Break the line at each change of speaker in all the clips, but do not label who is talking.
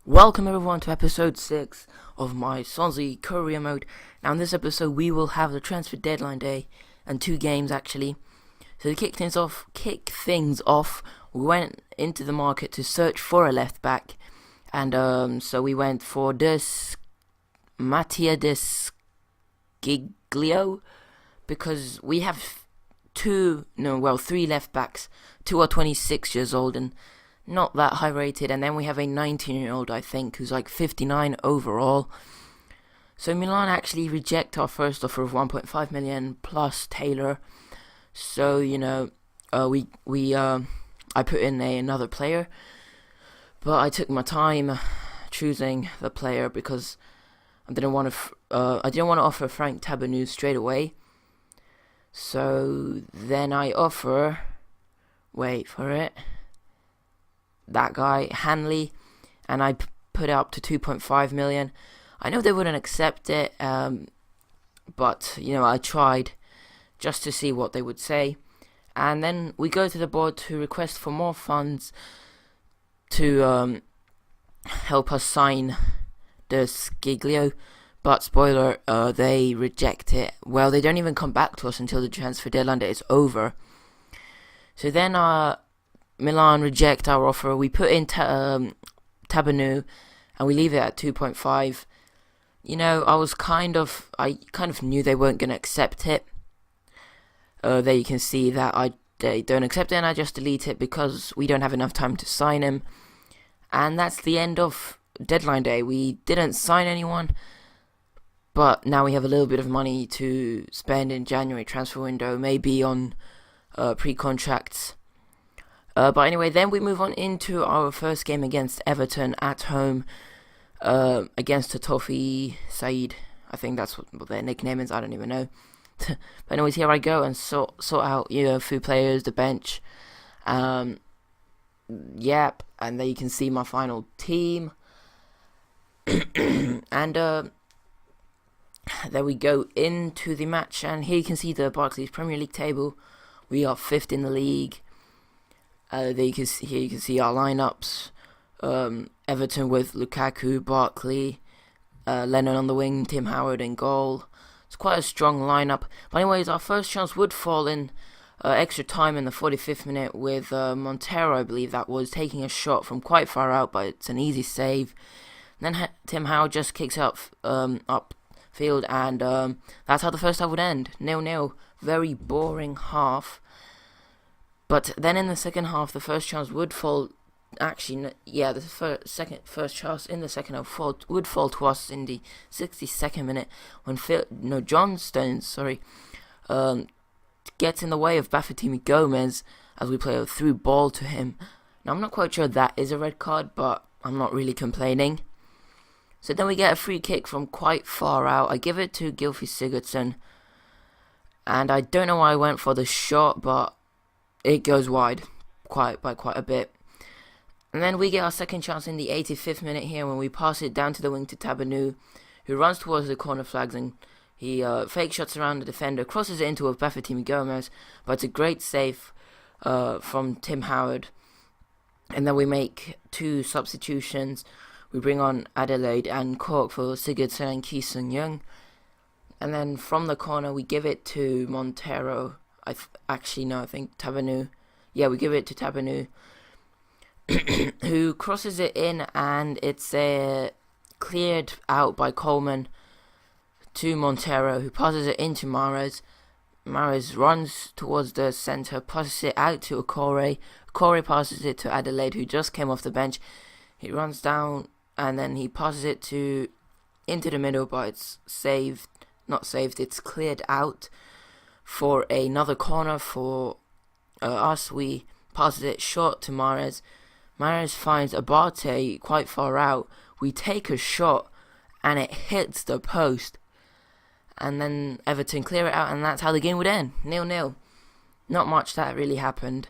Welcome everyone to episode 6 of my Swansea career mode. Now in this episode we will have the transfer deadline day and 2 games actually. So to kick things off, we went into the market to search for a left back, and so we went for Mattia de Sciglio, because we have 3 left backs. 2 are 26 years old and not that high rated, and then we have a 19-year-old, I think, who's like 59 overall. So Milan actually reject our first offer of 1.5 million plus Taylor. So I put in another player, but I took my time choosing the player because I didn't want to offer Frank Tabanu straight away. So then I offer, wait for it, that guy Hanley, and I put it up to 2.5 million. I know they wouldn't accept it, but I tried just to see what they would say. And then we go to the board to request for more funds to help us sign the Sciglio, but spoiler, they reject it. Well, they don't even come back to us until the transfer deadline is over. So then Milan reject our offer. We put in Tabanu, and we leave it at 2.5. I kind of knew they weren't going to accept it. There you can see that they don't accept it, and I just delete it because we don't have enough time to sign him. And that's the end of deadline day. We didn't sign anyone, but now we have a little bit of money to spend in January transfer window, maybe on pre-contracts. But anyway, then we move on into our first game against Everton at home, against Totofi Said. I think that's what their nickname is. I don't even know. But anyways, here I go and sort out a few players, the bench. And there you can see my final team. And there we go into the match, and here you can see the Barclays Premier League table. We are 5th in the league. Here you can see our lineups. Everton with Lukaku, Barkley, Lennon on the wing, Tim Howard in goal. It's quite a strong lineup. But anyways, our first chance would fall in extra time in the 45th minute with Montero, I believe that was, taking a shot from quite far out, but it's an easy save. And then Tim Howard just kicks up upfield, and that's how the first half would end. 0-0. Very boring half. But then in the second half, the first chance would fall. Actually, the first chance in the second half would fall to us in the 62nd minute when John Stones, gets in the way of Bafétimbi Gomez as we play a through ball to him. Now I'm not quite sure that is a red card, but I'm not really complaining. So then we get a free kick from quite far out. I give it to Gylfi Sigurdsson, and I don't know why I went for the shot, but it goes wide by quite a bit. And then we get our second chance in the 85th minute here when we pass it down to the wing to Tabanu, who runs towards the corner flags, and he fake shots around the defender, crosses it into a Bafétimbi Gomez, but it's a great save from Tim Howard. And then we make 2 substitutions. We bring on Adelaide and Cork for Sigurdsson and Ki Sung-young. And then from the corner we give it to Montero. I think Tabanu. Yeah, we give it to Tabanu, who crosses it in, and it's cleared out by Coleman to Montero, who passes it into Mahrez. Mahrez runs towards the centre, passes it out to Okore. Okore passes it to Adelaide, who just came off the bench. He runs down, and then he passes it into the middle, but it's it's cleared out for another corner for us. We passes it short to Mahrez. Mahrez finds Abate quite far out. We take a shot, and it hits the post. And then Everton clear it out, and that's how the game would end. 0-0. Not much that really happened.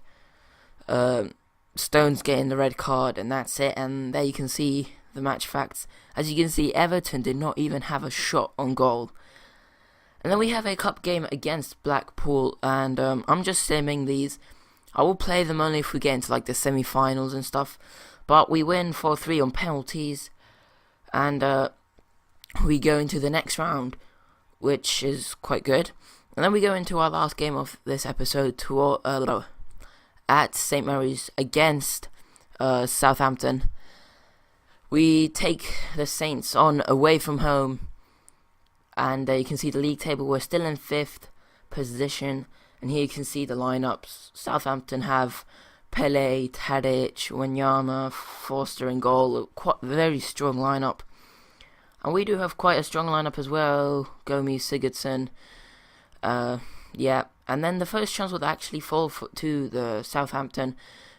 Stones getting the red card, and that's it. And there you can see the match facts. As you can see, Everton did not even have a shot on goal. And then we have a cup game against Blackpool, and I'm just simming these. I will play them only if we get into like the semi-finals and stuff. But we win 4-3 on penalties, and we go into the next round, which is quite good. And then we go into our last game of this episode at St. Mary's against Southampton. We take the Saints on away from home, and you can see the league table. We're still in 5th position, and here you can see the lineups. Southampton have Pele, Tadic, Wanyama, Forster in goal. Quite a very strong lineup. And we do have quite a strong lineup as well. Gomez, Sigurdsson. And then the first chance would actually fall to the Southampton.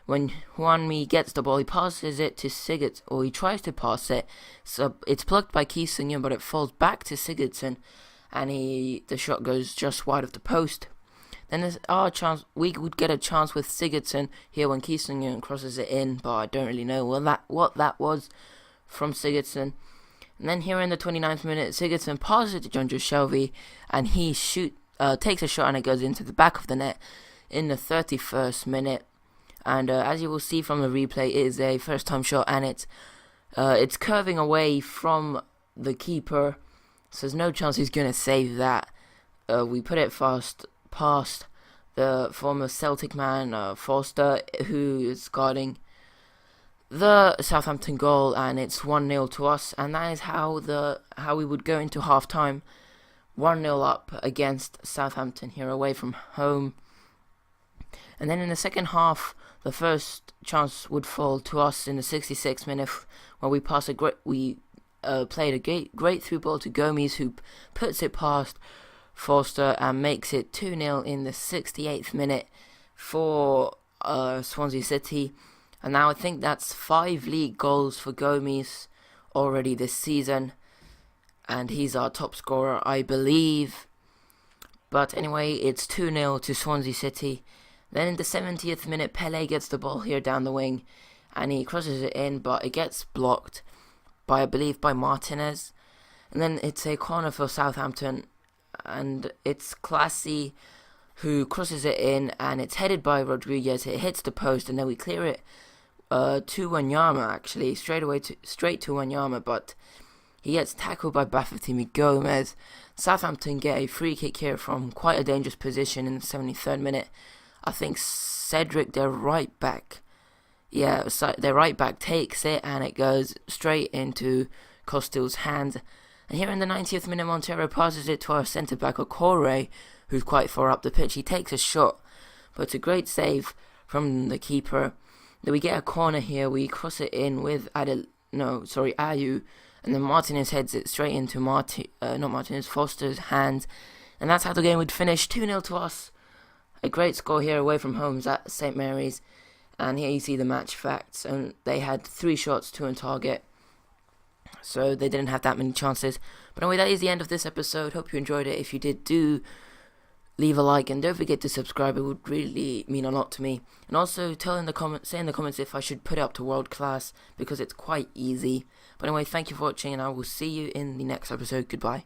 When Juanmi gets the ball, he passes it to Sigurdsson, or he tries to pass it. So it's plucked by Sciglio, but it falls back to Sigurdsson, and the shot goes just wide of the post. Then there's our chance. We would get a chance with Sigurdsson here when Sciglio crosses it in, but I don't really know what that was from Sigurdsson. And then here in the 29th minute, Sigurdsson passes it to John Shelby, and he takes a shot, and it goes into the back of the net in the 31st minute. And as you will see from the replay, it is a first-time shot, and it's curving away from the keeper, so there's no chance he's going to save that. We put it past the former Celtic man, Forster, who is guarding the Southampton goal, and it's 1-0 to us, and that is how we would go into half-time, 1-0 up against Southampton here away from home. And then in the second half, the first chance would fall to us in the 66th minute, where we played a great through ball to Gomez, who puts it past Forster and makes it 2-0 in the 68th minute for Swansea City. And now I think that's 5 league goals for Gomez already this season, and he's our top scorer, I believe. But anyway, it's 2-0 to Swansea City. Then in the 70th minute, Pele gets the ball here down the wing, and he crosses it in, but it gets blocked by, I believe, by Martinez. And then it's a corner for Southampton, and it's Classy who crosses it in, and it's headed by Rodriguez. It hits the post, and then we clear it to Wanyama, actually, straight to Wanyama, but he gets tackled by Bafétimbi Gomez. Southampton get a free kick here from quite a dangerous position in the 73rd minute. I think Cedric, their right back, takes it, and it goes straight into Costil's hands. And here in the 90th minute, Montero passes it to our centre-back, Okore, who's quite far up the pitch. He takes a shot, but it's a great save from the keeper. Then we get a corner here. We cross it in with Ayew, and then Martinez heads it straight into Foster's hands. And that's how the game would finish, 2-0 to us. A great score here away from home at St. Mary's. And here you see the match facts. And they had 3 shots, 2 on target. So they didn't have that many chances. But anyway, that is the end of this episode. Hope you enjoyed it. If you did, do leave a like. And don't forget to subscribe. It would really mean a lot to me. And also say in the comments if I should put it up to world class, because it's quite easy. But anyway, thank you for watching, and I will see you in the next episode. Goodbye.